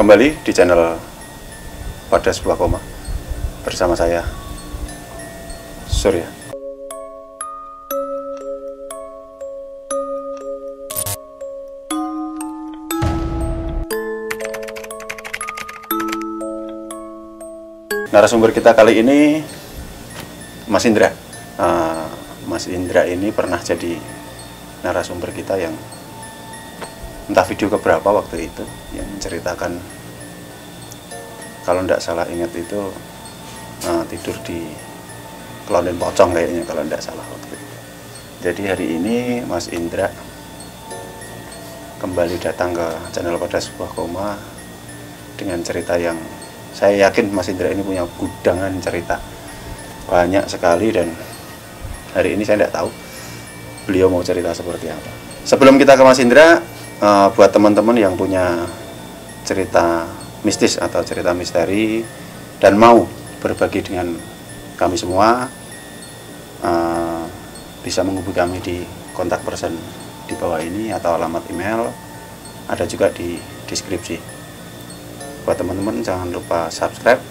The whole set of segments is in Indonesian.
Kembali di channel Pada Sebuah Koma bersama saya Surya. Narasumber kita kali ini Mas Indra. Mas Indra ini pernah jadi narasumber kita yang entah video keberapa waktu itu, yang menceritakan kalau tidak salah ingat itu tidur di Klonden Pocong kayaknya kalau tidak salah waktu itu. Jadi hari ini Mas Indra kembali datang ke channel Pada Sebuah Koma dengan cerita yang saya yakin Mas Indra ini punya gudangan cerita banyak sekali, dan hari ini saya tidak tahu beliau mau cerita seperti apa. Sebelum kita ke Mas Indra, buat teman-teman yang punya cerita mistis atau cerita misteri dan mau berbagi dengan kami semua, bisa menghubungi kami di kontak person di bawah ini atau alamat email ada juga di deskripsi. Buat teman-teman jangan lupa subscribe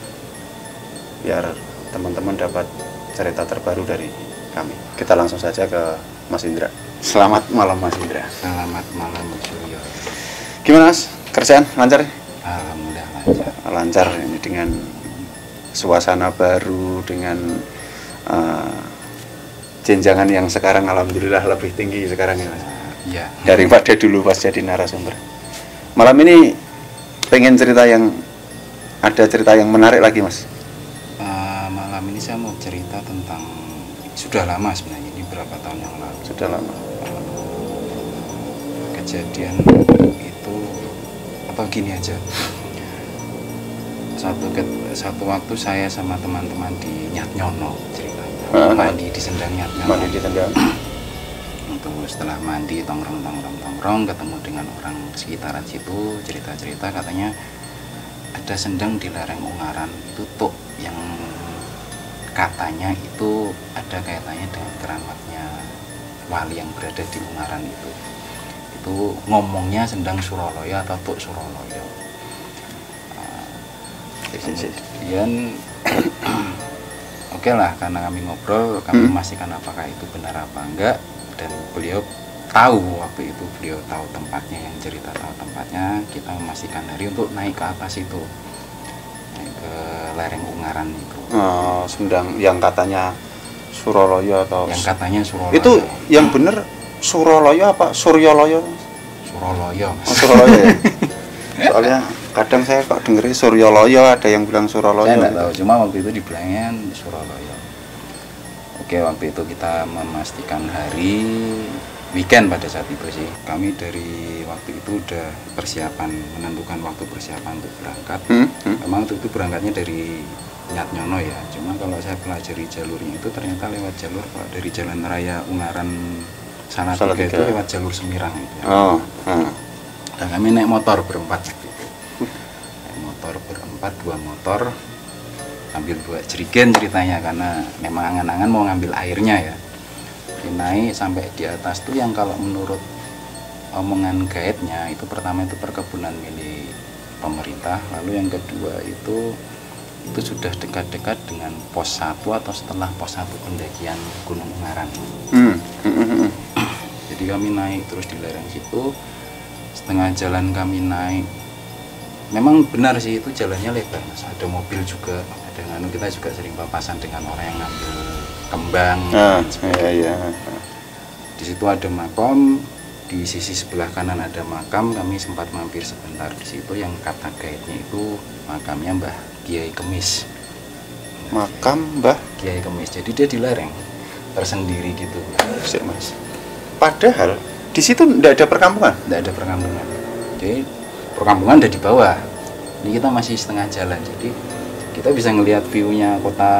biar teman-teman dapat cerita terbaru dari kami. Kita langsung saja ke Mas Indra. Selamat malam Mas Indra. Selamat malam Mas Suryo. Gimana Mas? Kerjaan lancar? Alhamdulillah lancar. Lancar ini dengan suasana baru, dengan jenjangan yang sekarang alhamdulillah lebih tinggi sekarang ya Mas. Iya. Daripada dulu pas jadi narasumber. Malam ini pengen cerita yang ada cerita yang menarik lagi Mas. Malam ini saya mau cerita tentang sudah lama sebenarnya, ini berapa tahun yang lalu. Sudah lama. Kejadian itu atau gini aja. Satu waktu saya sama teman-teman di Nyatnyono ceritanya. Mandi di Sendang Nyatnyono. Mandi di Sendang. Setelah mandi tongkrong ketemu dengan orang sekitaran situ, cerita-cerita katanya ada sendang di lereng Ungaran itu tuh yang katanya itu ada kaitannya dengan keramatnya wali yang berada di Ungaran itu ngomongnya Sendang Suroloyo atau Tuk Suroloyo. Kemudian oke lah, karena kami ngobrol, kami memastikan apakah itu benar apa enggak, dan beliau tahu waktu itu, beliau tahu tempatnya, yang cerita tahu tempatnya. Kita memastikan hari untuk naik ke atas itu, naik ke lereng Ungaran itu. Sendang yang katanya Suroloyo atau yang katanya Suroloyo. Itu yang benar Suroloyo apa Suryoloyo? Suroloyo. Suroloyo ya? Soalnya kadang saya kok dengerin Suryoloyo, ada yang bilang Suroloyo. Saya nggak tahu, cuma waktu itu dibilangnya Suroloyo. Oke, waktu itu kita memastikan hari weekend pada saat itu sih. Kami dari waktu itu udah persiapan, menentukan waktu persiapan untuk berangkat. Memang waktu itu berangkatnya dari Nyatnyono ya. Cuma kalau saya pelajari jalurnya itu ternyata lewat jalur dari Jalan Raya Ungaran Salatiga itu lewat jalur Semirang itu. Ya. Dan kami naik motor berempat waktu itu. Naik motor berempat, 2 motor. Ambil 2 jerigen ceritanya, karena memang angan-angan mau ngambil airnya ya. Naik sampai di atas tuh yang kalau menurut omongan guide-nya itu pertama itu perkebunan milik pemerintah, lalu yang kedua itu sudah dekat-dekat dengan pos 1 atau setelah pos 1 pendakian Gunung Ungaran. Jadi kami naik terus di lereng situ, setengah jalan kami naik. Memang benar sih itu jalannya lebar Mas, ada mobil juga, ada kita juga sering papasan dengan orang yang ngambil kembang. Iya. Di situ ada makam, di sisi sebelah kanan ada makam. Kami sempat mampir sebentar di situ, yang kata guide-nya itu makamnya Mbah Kiai Kemis. Makam Mbah Kiai Kemis. Jadi dia di lereng tersendiri gitu. Mas. Padahal di situ tidak ada perkampungan. Tidak ada perkampungan. Jadi perkampungan ada di bawah. Ini kita masih setengah jalan. Jadi kita bisa ngelihat view-nya kota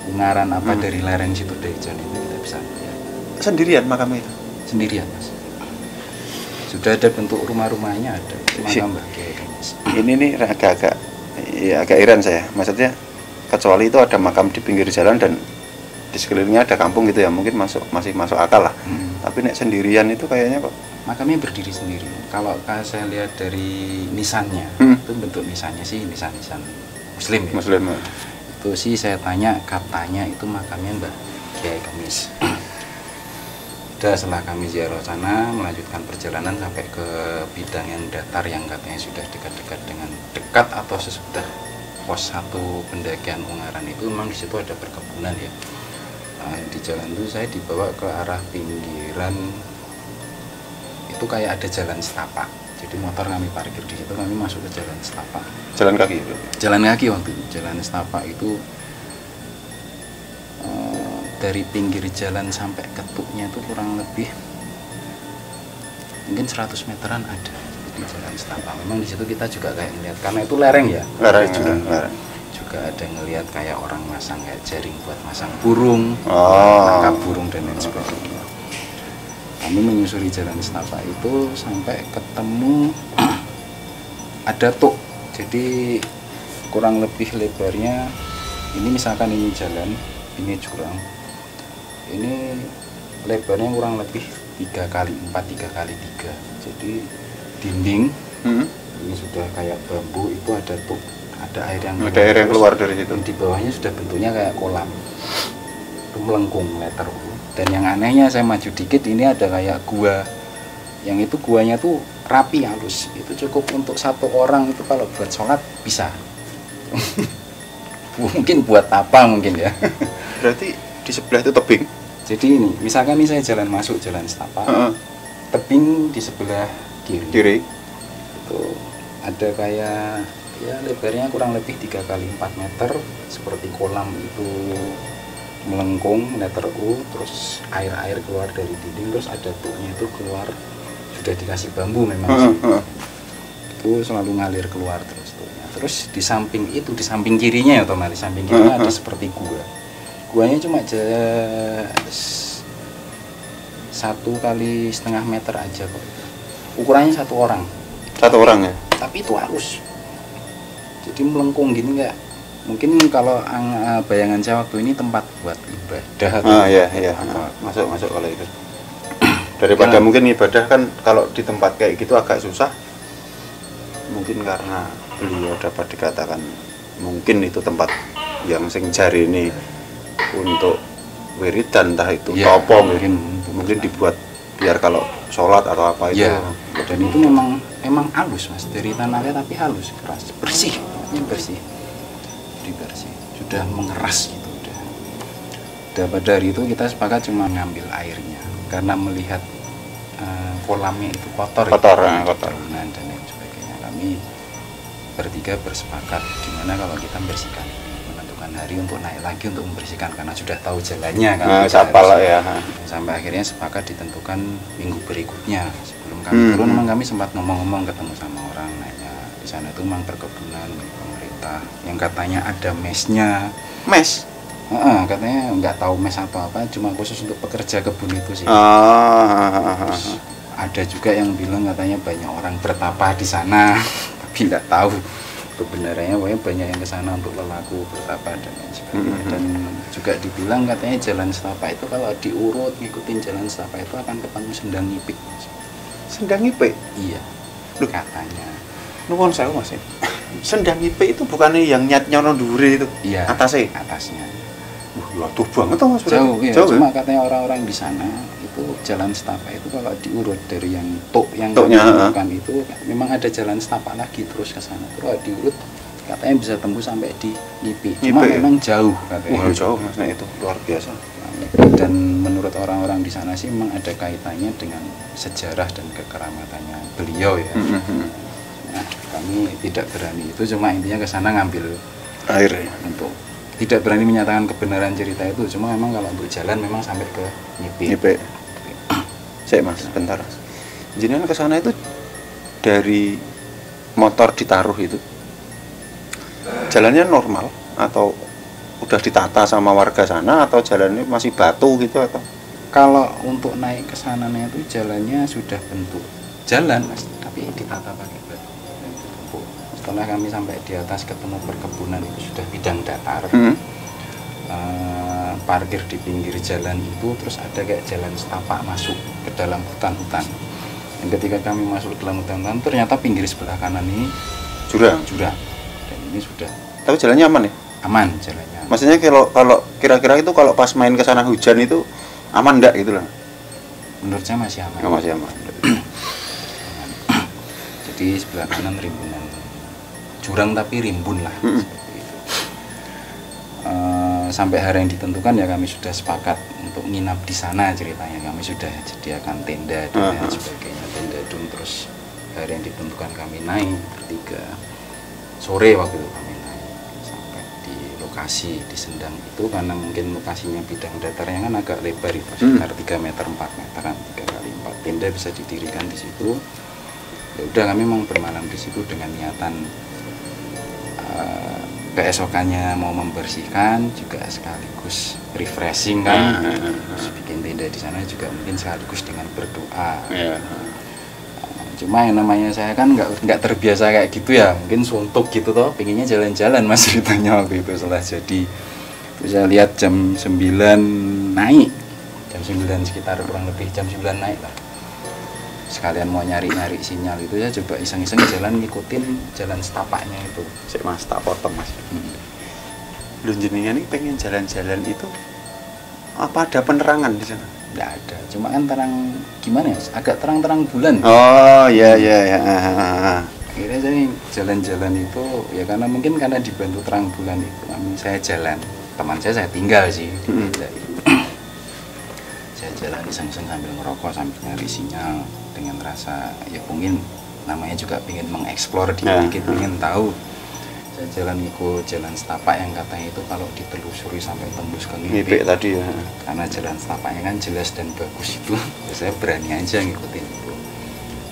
Ungaran dari lereng situ, dari jalan itu kita bisa lihat. Sendirian makam itu? Sendirian Mas. Sudah ada bentuk rumah-rumahnya, ada makam Mbah Kiai Kemis. Ini nih agak iran saya. Maksudnya kecuali itu ada makam di pinggir jalan dan di sekelilingnya ada kampung gitu ya, mungkin masih masuk akal lah. Tapi nek sendirian itu kayaknya kok makamnya berdiri sendiri. Kalau saya lihat dari nisannya, itu bentuk nisannya sih nisan-nisan Muslim ya. Muslim. Itu sih saya tanya, katanya itu makamnya Mbah Kiai Kamis. Udah setelah kami ziarah sana, melanjutkan perjalanan sampai ke bidang yang datar yang katanya sudah dekat-dekat dengan dekat atau sesudah pos 1 pendakian Ungaran itu memang di situ ada perkebunan ya. Nah, di jalan itu saya dibawa ke arah pinggiran, itu kayak ada jalan setapak. Jadi motor kami parkir di situ, kami masuk ke jalan setapak. Jalan kaki. Jalan kaki waktu itu. Jalan setapak itu dari pinggir jalan sampai ketuknya itu kurang lebih mungkin 100 meteran ada di jalan setapak. Memang di situ kita juga kayak ngeliat, karena itu lereng ya. Lereng juga ada ngelihat kayak orang masang kayak jaring buat masang burung, tangkap burung dan lain sebagainya. Kami menyusuri jalan setapak itu sampai ketemu ada tuk. Jadi kurang lebih lebarnya ini, misalkan ini jalan, ini jurang, ini lebarnya kurang lebih 3 kali 4, 3 kali 3. Jadi dinding ini sudah kayak bambu, itu ada tuk, ada air yang keluar dari situ. Di bawahnya sudah bentuknya kayak kolam, itu melengkung meter. Dan yang anehnya, saya maju dikit, ini ada kayak gua, yang itu guanya tuh rapi halus, itu cukup untuk 1 orang itu kalau buat sholat bisa. Mungkin buat apa mungkin ya. Berarti di sebelah itu tebing. Jadi ini, misalkan ini saya jalan masuk jalan setapak, tebing di sebelah kiri itu ada kayak ya lebarnya kurang lebih 3 kali 4 meter seperti kolam, itu melengkung meter U, terus air keluar dari dinding, terus ada tuknya itu keluar, sudah dikasih bambu memang itu selalu ngalir keluar terus tuknya. Terus di samping itu, di samping kirinya ya otomatis samping kirinya ada seperti guanya cuma 1,5 kali meter aja kok, ukurannya 1 orang ya, tapi itu halus, jadi melengkung gini. Enggak mungkin kalau bayangan saya waktu ini tempat buat ibadah atau masuk kalau itu daripada mungkin ibadah kan, kalau di tempat kayak gitu agak susah, mungkin karena beliau dapat dikatakan mungkin itu tempat yang sing jari ini untuk wiridan, entah itu topo mungkin dibuat biar kalau sholat atau apa itu dan itu memang halus Mas, dari tanahnya tapi halus, keras, bersih, sudah mengeras gitu. Udah pada hari itu kita sepakat cuma ngambil airnya karena melihat kolamnya itu kotor dan lain sebagainya. Kami bertiga bersepakat gimana kalau kita membersihkan, menentukan hari untuk naik lagi untuk membersihkan karena sudah tahu jalannya kan. Sampai akhirnya sepakat ditentukan minggu berikutnya. Sebelum kami turun memang kami sempat ngomong-ngomong, ketemu sama orang, nanya di sana itu memang perkebunan pemerintah yang katanya ada mesnya. Katanya nggak tahu mes atau apa, cuma khusus untuk pekerja kebun itu sih. Terus ada juga yang bilang katanya banyak orang bertapa di sana, tapi nggak tahu kebenarannya. Pokoknya banyak yang ke sana untuk lelaku bertapa dan lain sebagainya. Dan juga dibilang katanya jalan setapak itu kalau diurut ngikutin jalan setapak itu akan ketemu Sendang Ngipik. Sendang Ngipik? Iya. Katanya. Nuwun sewu Mas. Sendang Ngipik itu bukannya yang nyono dhuwure itu? Iya. Atasnya. Jauh banget Mas. Jauh ya. Cuma katanya orang-orang di sana itu jalan setapak itu kalau diurut dari yang bukan itu memang ada jalan setapak lagi terus ke sana. Terus diurut katanya bisa tembus sampai di Ngipik. Cuma memang jauh katanya. Jauh Mas, nah itu luar biasa. Dan menurut orang-orang di sana sih memang ada kaitannya dengan sejarah dan kekeramatannya beliau ya. Nah, kami tidak berani itu, cuma intinya ke sana ngambil air untuk tidak berani menyatakan kebenaran cerita itu. Cuma memang kalau untuk jalan memang sampai ke Ngipik. Saya Mas, bentar. Jenengan ke sana itu dari motor ditaruh itu jalannya normal atau udah ditata sama warga sana, atau jalannya masih batu gitu? Atau kalau untuk naik ke sana itu jalannya sudah bentuk jalan Mas, tapi ditata pakai batu. Setelah kami sampai di atas ketemu perkebunan itu sudah bidang datar. Parkir di pinggir jalan itu, terus ada kayak jalan setapak masuk ke dalam hutan-hutan. Dan ketika kami masuk ke dalam hutan, ternyata pinggir sebelah kanan ini Jurang. Dan ini sudah Tapi jalannya aman ya? aman jalannya. Maksudnya kalau kira-kira itu kalau pas main ke sana hujan itu aman enggak gitu lah? Menurut saya masih aman. Nggak, masih aman. Jadi sebelah kanan rimbunan jurang tapi rimbun lah. Seperti itu. Sampai hari yang ditentukan ya kami sudah sepakat untuk nginap di sana ceritanya. Kami sudah sediakan tenda dan lain sebagainya, tenda dum. Terus hari yang ditentukan kami naik bertiga sore waktu itu kami naik sampai di lokasi di Sendang itu, karena mungkin lokasinya bidang datarnya kan agak lebar itu sekitar 3 meter 4 meteran, 3 kali 4 tenda bisa didirikan di situ. Ya udah kami memang bermalam di situ dengan niatan keesokannya mau membersihkan juga sekaligus refreshing kan. Terus bikin tenda di sana juga mungkin sekaligus dengan berdoa. Cuma yang namanya saya kan nggak terbiasa kayak gitu ya, mungkin suntuk gitu toh, pengennya jalan-jalan mas ceritanya waktu itu setelah jadi. Terus saya lihat jam 9 naik, jam 9 sekitar kurang lebih jam 9 naik lah. Sekalian mau nyari-nyari sinyal itu ya coba iseng-iseng jalan ngikutin jalan setapaknya itu. Cek mas, tak potong mas. Lu jenengan ini pengen jalan-jalan itu apa ada penerangan di sana? Nggak ada, cuma kan terang gimana ya, agak terang-terang bulan. Oh iya. Akhirnya saya jalan-jalan itu ya karena mungkin karena dibantu terang bulan itu, saya jalan, teman saya tinggal sih di tenda itu. Saya jalan iseng-iseng sambil ngerokok sambil nyari sinyal dengan rasa ya mungkin namanya juga pengen mengeksplor dikit, pengen tahu. Saya jalan ikut jalan setapak yang katanya itu kalau ditelusuri sampai tembus ke Ngipik tadi ya. Karena jalan setapaknya kan jelas dan bagus itu, ya saya berani aja ngikutin itu.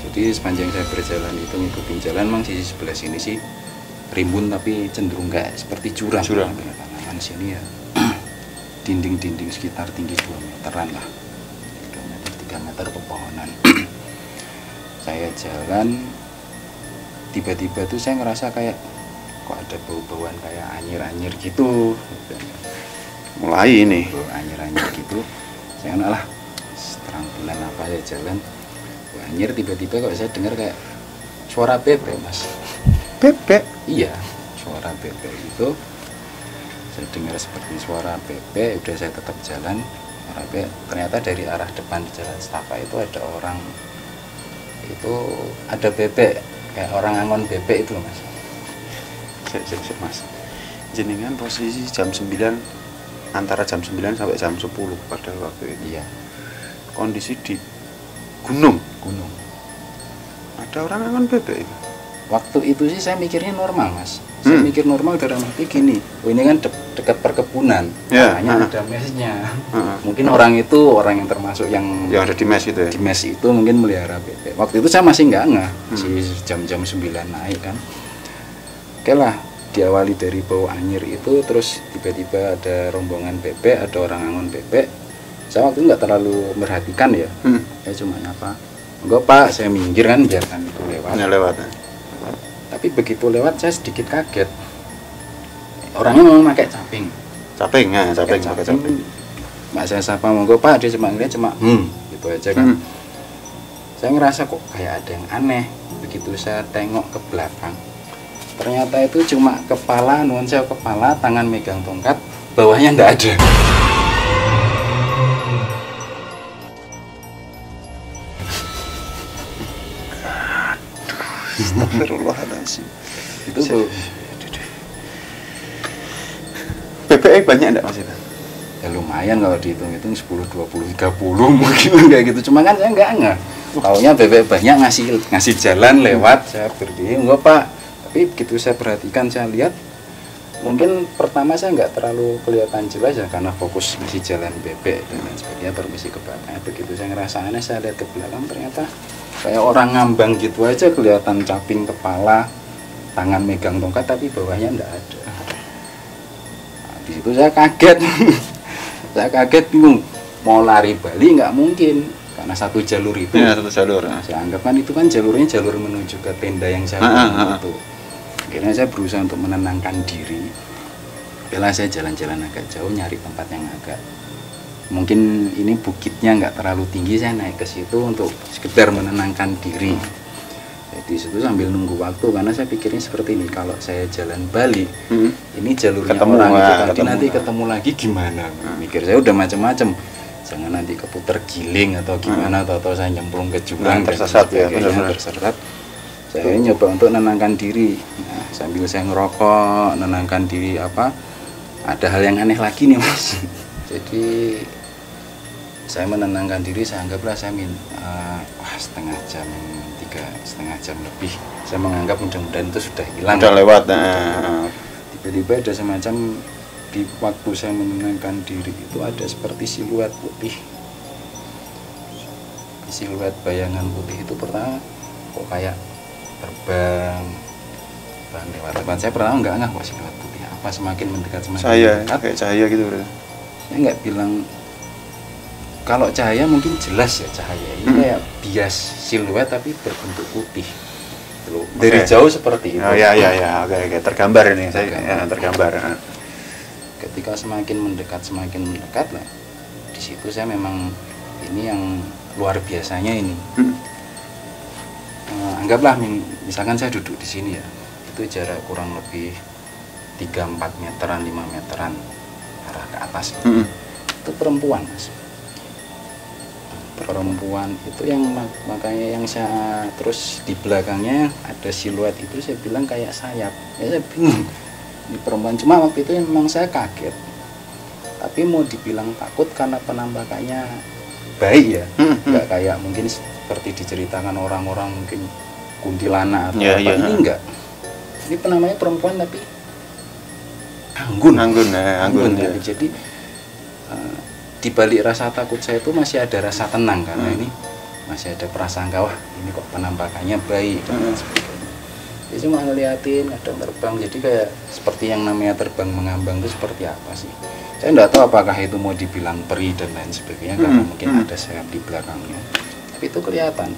Jadi sepanjang saya berjalan itu ngikutin jalan, memang sisi sebelah sini sih rimbun tapi cenderung nggak seperti jurang. Kan sini ya dinding-dinding sekitar tinggi 2 meteran lah, 3 meter pepohonan. Saya jalan tiba-tiba tuh saya ngerasa kayak kok ada bau-bauan kayak anyir-anyir gitu. Mulai ini Bau anyir-anyir gitu. Saya lah terang bulan apa ya jalan bau anyir, tiba-tiba kok saya dengar kayak suara bebek mas. bebek? Iya, suara bebek itu saya dengar seperti suara bebek. Udah saya tetap jalan suara bebek. Ternyata dari arah depan di jalan setapak itu ada orang, itu ada bebek kayak orang angon bebek itu mas. Mas, jenengan posisi jam 9, antara jam 9 sampai jam 10 pada waktu itu. Iya. Kondisi di gunung Gunung. ada orang angon bebek itu. Waktu itu sih saya mikirnya normal mas. Saya mikir normal dalam arti gini, oh ini kan dekat perkebunan, makanya ada mesnya. Mungkin orang itu orang yang termasuk yang ada di mes itu ya? Di mes itu mungkin melihara bebek. Waktu itu saya masih nggak ngeh, jam-jam 9 naik kan. Oke lah, diawali dari bau anyir itu, terus tiba-tiba ada rombongan bebek, ada orang angon bebek. Saya waktu itu nggak terlalu merhatikan ya, saya cuma nyapa, enggak pak, saya minggir kan biarkan itu lewat. Lewat. Tapi begitu lewat saya sedikit kaget. Orangnya memang pakai caping. Caping. Mak saya sapa monggo pak, dia cuma ngeliat gitu aja kan. Saya ngerasa kok kayak ada yang aneh. Begitu saya tengok ke belakang, ternyata itu cuma kepala, nuan saya kepala, tangan megang tongkat, bawahnya nggak ada. Astagfirullahaladzim. Itu bebek banyak enggak mas itu? ya lumayan kalau dihitung-hitung 10, 20, 30 mungkin kayak gitu. Cuma kan saya nggak ngeh. Taunya bebek banyak ngasih jalan lewat, saya berdiri enggak pak. Tapi begitu saya perhatikan, saya lihat, mungkin pertama saya nggak terlalu kelihatan jelas ya karena fokus ngasih jalan bebek dan lain sebagainya, permisi ke belakang. Begitu saya ngerasa aneh, saya lihat ke belakang, ternyata kayak orang ngambang gitu aja, kelihatan caping kepala, tangan megang tongkat tapi bawahnya nggak ada. Nah, di situ saya kaget. Saya kaget, bingung mau lari Bali nggak mungkin karena satu jalur itu. Ya, satu jalur. Nah, saya anggap kan itu kan jalurnya jalur menuju ke tenda yang saya itu. Akhirnya saya berusaha untuk menenangkan diri. Setelah saya jalan-jalan agak jauh nyari tempat yang agak mungkin ini bukitnya nggak terlalu tinggi, saya naik ke situ untuk sekedar menenangkan diri. Jadi situ sambil nunggu waktu, karena saya pikirnya seperti ini, kalau saya jalan balik, ini jalurnya Ketemu, orang itu tadi ketemu. nanti ketemu lagi gimana? Mikir saya udah macam-macam, jangan nanti keputar giling atau gimana, atau saya nyemplung ke jurang, tersesat ya, benar-benar. tersesat. Saya nyoba untuk nenangkan diri. Nah, sambil saya ngerokok, nenangkan diri ada hal yang aneh lagi nih Mas. Jadi saya menenangkan diri, saya anggaplah saya setengah jam lebih. Saya menganggap mudah-mudahan itu sudah hilang. Udah lewat. Tiba-tiba ada semacam di waktu saya menenangkan diri itu ada seperti siluet putih. Siluet bayangan putih itu pertama kok kayak terbang lewat depan saya. Pertama enggak kok siluet putih apa, semakin mendekat semakin mendekat. Kayak cahaya gitu berarti. Saya nggak bilang kalau cahaya mungkin jelas ya cahaya ini kayak bias siluet tapi berbentuk putih. Dari jauh seperti itu. Oke, tergambar ini. Tergambar. Ketika semakin mendekat lah, di situ saya memang ini yang luar biasanya ini. Anggaplah misalkan saya duduk di sini ya, itu jarak kurang lebih 3-4 meteran, 5 meteran arah ke atas. Itu perempuan Mas. Perempuan itu yang makanya yang saya terus di belakangnya ada siluet itu, saya bilang kayak sayap. Ya saya bingung. Ini perempuan, cuma waktu itu memang saya kaget. Tapi mau dibilang takut karena penampakannya baik ya. Enggak kayak mungkin seperti diceritakan orang-orang mungkin kuntilanak atau ini enggak. Ini namanya perempuan tapi anggun. Ya. Jadi di balik rasa takut saya itu masih ada rasa tenang, karena ini masih ada prasangka, wah ini kok penampakannya baik dan sebagainya. Jadi cuma ngeliatin kadang terbang, jadi kayak seperti yang namanya terbang mengambang itu seperti apa sih. Saya nggak tahu apakah itu mau dibilang peri dan lain sebagainya, karena mungkin ada sayap di belakangnya. Tapi itu kelihatan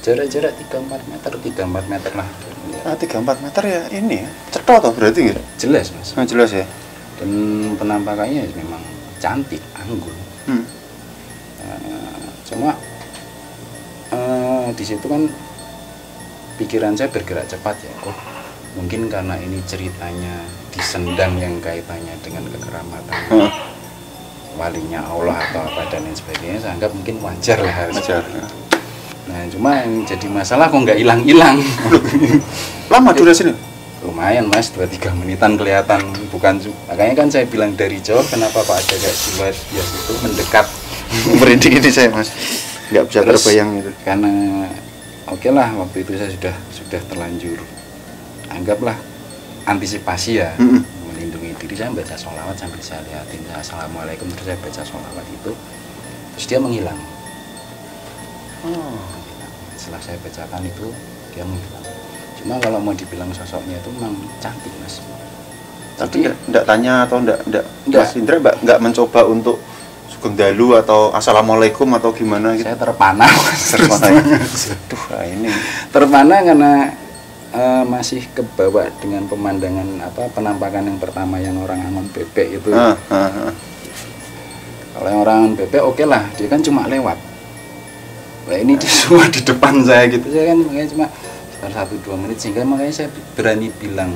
jarak-jarak 3-4 meter lah. 3-4 meter ya ini ya. Cetha toh berarti nggak? Jelas Mas. Jelas ya. Dan penampakannya memang cantik, anggun. Cuma di situ kan pikiran saya bergerak cepat ya. Oh, mungkin karena ini ceritanya di Sendang yang kaitannya dengan kekeramatan walinya Allah atau apa dan lain sebagainya, saya anggap mungkin wajar lah harus. Nah, cuma yang jadi masalah kok nggak hilang-hilang. Lama durasi ini? Lumayan Mas, 2-3 menitan kelihatan, bukan. Makanya kan saya bilang dari jauh, kenapa Pak ada kayak siluet bias itu mendekat. Merinding ini saya Mas, nggak bisa terbayang itu. Karena oke lah, waktu itu saya sudah terlanjur, anggaplah antisipasi ya, melindungi diri. Saya baca sholawat sambil saya liatin, assalamualaikum, terus saya baca sholawat itu, terus dia menghilang. Setelah saya bacakan itu, dia menghilang. Cuma kalau mau dibilang sosoknya itu memang cantik Mas. Tapi enggak tanya atau enggak Mas Indra enggak mencoba untuk sugeng dalu atau assalamualaikum atau gimana gitu. Saya terpana. Aduh, ini terpana karena masih kebawa dengan pemandangan penampakan yang pertama yang orang angon bebek itu. Kalau yang orang angon bebek oke lah, dia kan cuma lewat. Nah ini semua di depan saya gitu. Saya kan makanya cuma 1-2 menit, sehingga makanya saya berani bilang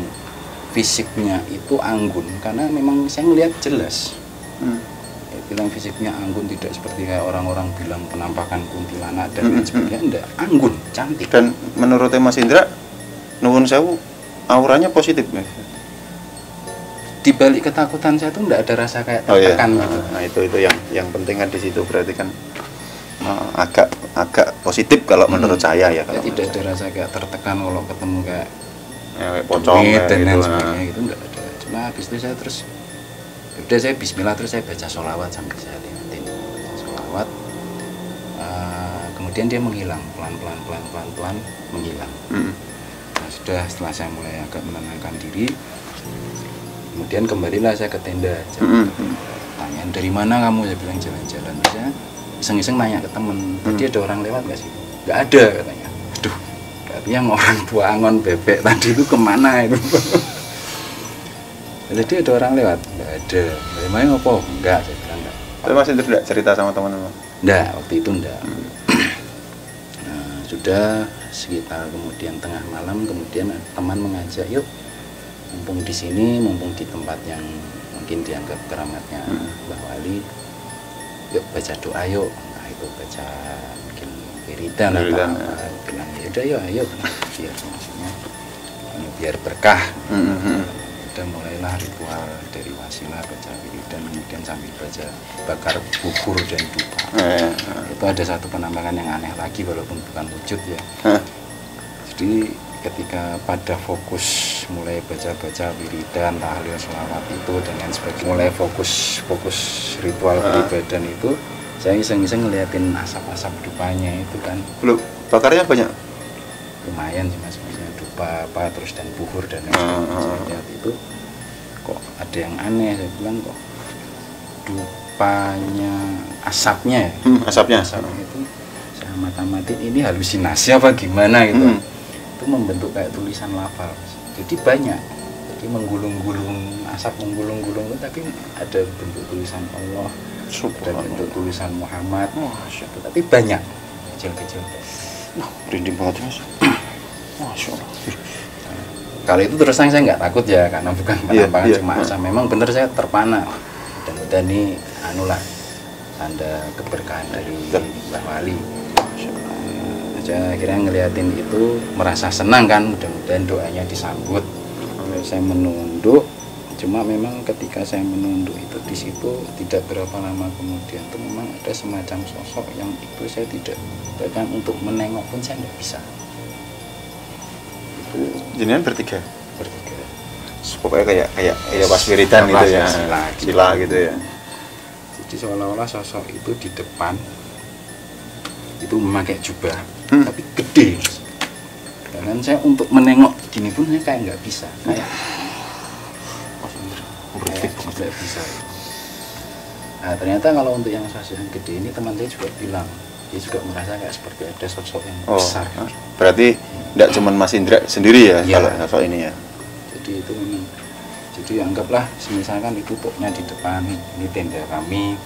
fisiknya itu anggun karena memang saya ngelihat jelas. Saya bilang fisiknya anggun, tidak seperti kayak orang-orang bilang penampakan kuntilanak dan lain sebagainya. Enggak, anggun, cantik. Dan menurut Mas Indra, nuwun sewu, auranya positif ya? Di balik ketakutan saya tuh enggak ada rasa kayak tertekan gitu. Nah itu yang penting kan di situ, berarti kan agak positif kalau menurut saya ya. Kalau tidak ada rasa kayak tertekan kalau ketemu kayak pocong dan lain gitu. sebagainya itu enggak ada. Cuma habis itu saya terus udah saya bismillah, terus saya baca sholawat sambil saya liatin sholawat. Kemudian dia menghilang pelan-pelan menghilang. Nah, setelah saya mulai agak menenangkan diri, kemudian kembalilah saya ke tenda. Tanyain dari mana kamu, saya bilang jalan-jalan. Saya iseng-iseng nanya ke temen, tadi ada orang lewat nggak sih? Nggak ada katanya. Aduh, berarti yang orang tua angon bebek tadi itu kemana itu? Jadi ada orang lewat? Nggak ada. Bagaimana apa? Enggak, saya bilang enggak. Tapi masih tidak cerita sama teman-teman? Enggak, waktu itu enggak. Nah, sudah sekitar kemudian tengah malam, kemudian teman mengajak, yuk mumpung di sini, mumpung di tempat yang mungkin dianggap keramatnya Mbah Wali, yuk baca doa yuk. Nah itu baca mungkin wiridan apa, bilang ya udah yuk ayo, biar maksudnya biar berkah. Udah mulailah ritual dari wasilah baca wiridan, kemudian sambil baca bakar bubur dan dupa. Itu ada satu penampakan yang aneh lagi walaupun bukan wujud ya. Jadi ketika pada fokus mulai baca-baca wiridan, tahlil, sholawat itu dan lain sebagainya, mulai fokus ritual beribadan itu, saya iseng-iseng ngeliatin asap-asap dupanya itu kan. Belum, bakarnya banyak? Lumayan sih mas, maksudnya dupa apa terus dan buhur dan lain sebagainya. Saya lihat itu kok ada yang aneh, saya bilang kok dupanya asapnya asapnya itu saya mata-matiin ini halusinasi apa gimana gitu. Itu membentuk kayak tulisan lafal, jadi banyak, jadi menggulung-gulung asap, menggulung-gulung, tapi ada bentuk tulisan Allah, ada bentuk tulisan Muhammad, tapi banyak kecil-kecil. Merinding banget mas. Masya Allah. Kalau itu terus terang saya nggak takut ya, karena bukan penampakan cuma asap. Memang bener saya terpana, dan ini anulah tanda keberkahan dari Mbah Wali. Saya akhirnya ngeliatin itu merasa senang kan, mudah-mudahan doanya disambut. Saya menunduk, cuma memang ketika saya menunduk itu di situ tidak berapa lama kemudian itu memang ada semacam sosok yang itu saya tidak, bahkan untuk menengok pun saya tidak bisa. Itu Jenengan bertiga? Bertiga. Pokoknya kayak pas wiridan gitu ya, sila gitu ya. Jadi seolah-olah sosok itu di depan itu memakai jubah, tapi gede. Dan saya untuk menengok gini pun saya kayak nggak bisa, kayak nggak bisa. Nah ternyata kalau untuk yang sosok yang gede ini teman saya juga bilang, dia juga merasa kayak seperti ada sosok yang besar. Berarti tidak cuma Mas Indra sendiri ya, kalau sosok ini ya. Jadi itu memang, jadi anggaplah misalkan itu toknya di depan, ini tenda kami,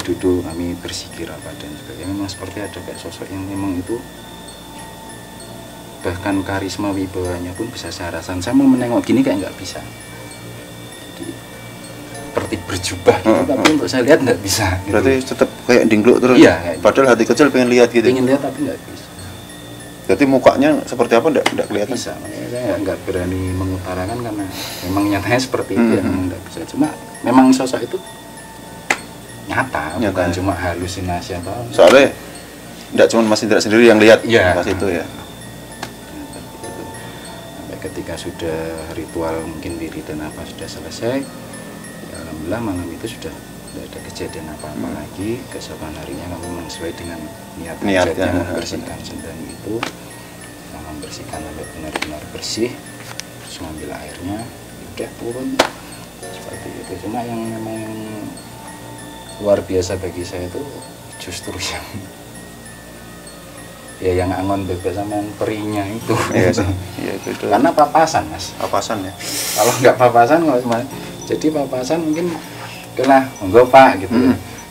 duduk kami berzikir apa dan sebagainya. Memang seperti ada kayak sosok yang memang itu, bahkan karisma wibawanya pun bisa saya rasakan. Saya mau menengok gini kayak nggak bisa, jadi seperti berjubah gitu, tapi untuk saya lihat nggak bisa gitu. Berarti tetap kayak dingkluk terus? Iya, padahal hati kecil pengen lihat gitu? Pengen lihat tapi nggak bisa. Jadi mukanya seperti apa enggak kelihatan? Bisa, makanya saya nggak berani mengutarakan karena memang nyatanya seperti itu ya, memang nggak bisa. Cuma memang sosok itu nyata. Bukan cuma halusinasi atau. Soalnya enggak cuma Mas Indra sendiri yang lihat pas itu ya. Sampai ketika sudah ritual mungkin wiridan apa sudah selesai, ya alhamdulillah malam itu sudah tidak ada kejadian apa-apa lagi. Keesokan harinya kami memang sesuai dengan niatnya membersihkan sendang itu, membersihkan sampai benar-benar bersih, terus ngambil airnya, udah turun seperti itu. Cuma yang memang luar biasa bagi saya itu justru yang angon bebek sama yang perinya itu. Itu. Karena papasan mas. Papasan ya. Kalau nggak papasan jadi papasan mungkin kena enggak pak gitu.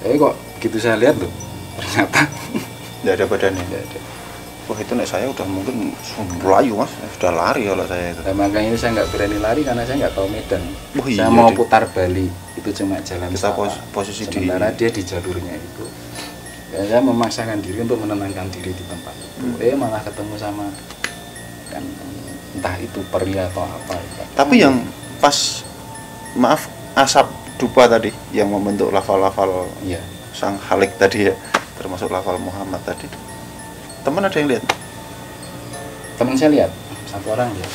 Tapi kok begitu saya lihat tuh ternyata nggak ada badannya. Nggak ada. Wah itu nek saya udah mungkin layu mas, sudah lari kalau saya itu. Nah, makanya saya nggak berani lari karena saya nggak tahu medan. Saya mau putar balik itu cuma jalan. Kita posisi sementara dia di jalurnya itu. Dan saya memaksakan diri untuk menenangkan diri di tempat itu. Malah ketemu sama kan entah itu peri atau apa. Tapi yang pas maaf asap dupa tadi yang membentuk lafal-lafal sang Halik tadi ya, termasuk lafal Muhammad tadi. Teman ada yang lihat? Teman saya lihat, satu orang ya.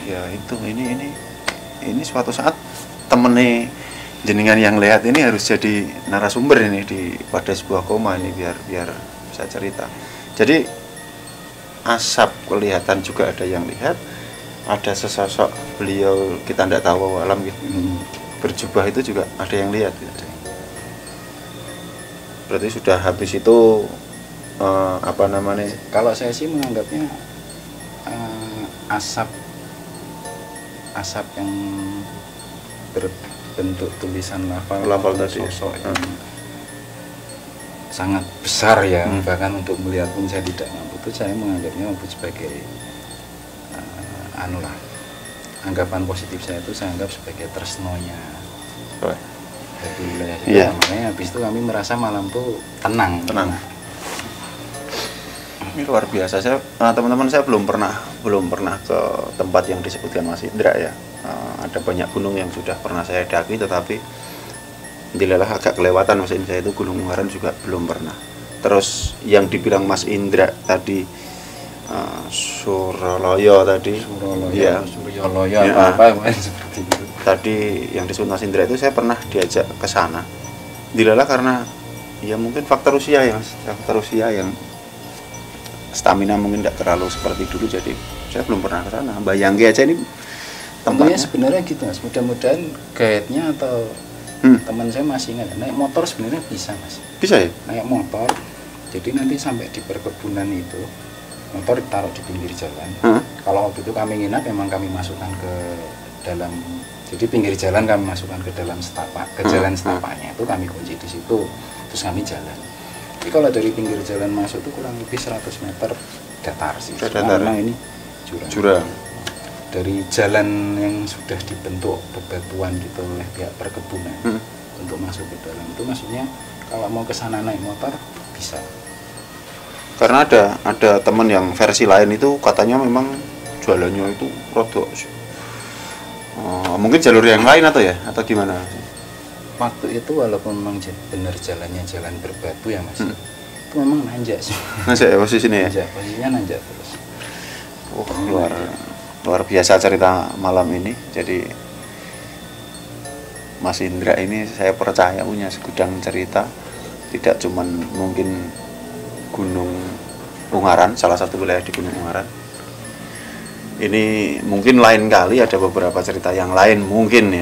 Ya itu ini suatu saat temennya jenengan yang lihat ini harus jadi narasumber ini pada sebuah koma ini biar bisa cerita. Jadi asap kelihatan juga ada yang lihat, ada sesosok beliau kita tidak tahu alam gitu. Berjubah itu juga ada yang lihat gitu. Berarti sudah habis itu apa namanya? Kalau saya sih menganggapnya asap yang bentuk tulisan lafal tadi sosok yang sangat besar ya, bahkan untuk melihat pun saya tidak mampu. Itu saya menganggapnya sebagai anggapan positif saya itu saya anggap sebagai tresnonya dari wilayah itu. Makanya habis itu kami merasa malam tuh tenang. Ini luar biasa. Saya teman-teman, saya belum pernah ke tempat yang disebutkan Mas Indra ya. Ada banyak gunung yang sudah pernah saya daki, tetapi dilelah agak kelewatan. Mas Indra itu Gunung Ungaran juga belum pernah. Terus yang dibilang Mas Indra tadi Suralaya tadi, seperti itu. Tadi yang disebut Mas Indra itu saya pernah diajak ke sana. Dilelah karena ya mungkin faktor usia ya, Mas. Faktor usia yang stamina mungkin tidak terlalu seperti dulu, jadi saya belum pernah ke sana. Bayangin aja ini tempatnya sebenarnya gitu Mas. Mudah-mudahan guide-nya atau teman saya masih ingat, naik motor sebenarnya bisa Mas. Bisa ya? Naik motor, jadi nanti sampai di perkebunan itu motor ditaruh di pinggir jalan. Kalau waktu itu kami nginap, memang kami masukkan ke dalam, jadi pinggir jalan kami masukkan ke dalam setapak, ke jalan setapaknya itu kami kunci di situ, terus kami jalan. Jadi kalau dari pinggir jalan masuk itu kurang lebih 100 meter datar sih. Memang ini jurang. Dari jalan yang sudah dibentuk bebatuan gitu oleh pihak perkebunan untuk masuk ke dalam itu, maksudnya kalau mau ke sana naik motor bisa. Karena ada teman yang versi lain itu katanya memang jualannya itu rodok. Mungkin jalur yang lain atau gimana? Waktu itu walaupun memang benar jalannya jalan berbatu ya Mas, itu memang nanjak sih. Nanjak ya posisinya ya? Posisinya nanjak terus. Luar biasa cerita malam ini. Jadi Mas Indra ini saya percaya punya segudang cerita. Tidak cuman mungkin Gunung Ungaran, salah satu wilayah di Gunung Ungaran. Ini mungkin lain kali ada beberapa cerita yang lain mungkin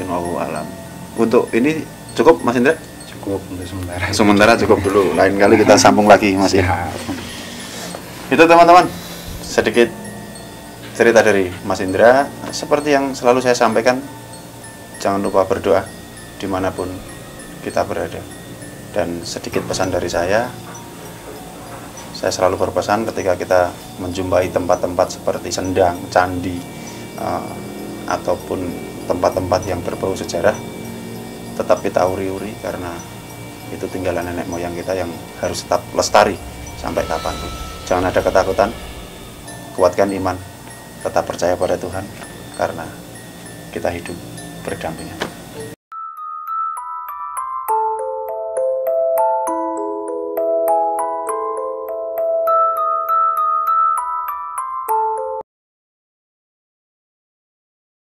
wallahu alam. Untuk ini cukup Mas Indra? Cukup untuk sementara. Sementara cukup dulu. Lain kali kita sambung lagi Mas Indra. Itu teman-teman, sedikit cerita dari Mas Indra. Seperti yang selalu saya sampaikan, jangan lupa berdoa dimanapun kita berada. Dan sedikit pesan dari saya selalu berpesan ketika kita menjumpai tempat-tempat seperti Sendang, candi, ataupun tempat-tempat yang berbau sejarah, tetap kita uri-uri karena itu tinggalan nenek moyang kita yang harus tetap lestari sampai kapanpun. Jangan ada ketakutan, kuatkan iman, tetap percaya pada Tuhan karena kita hidup berdampingan.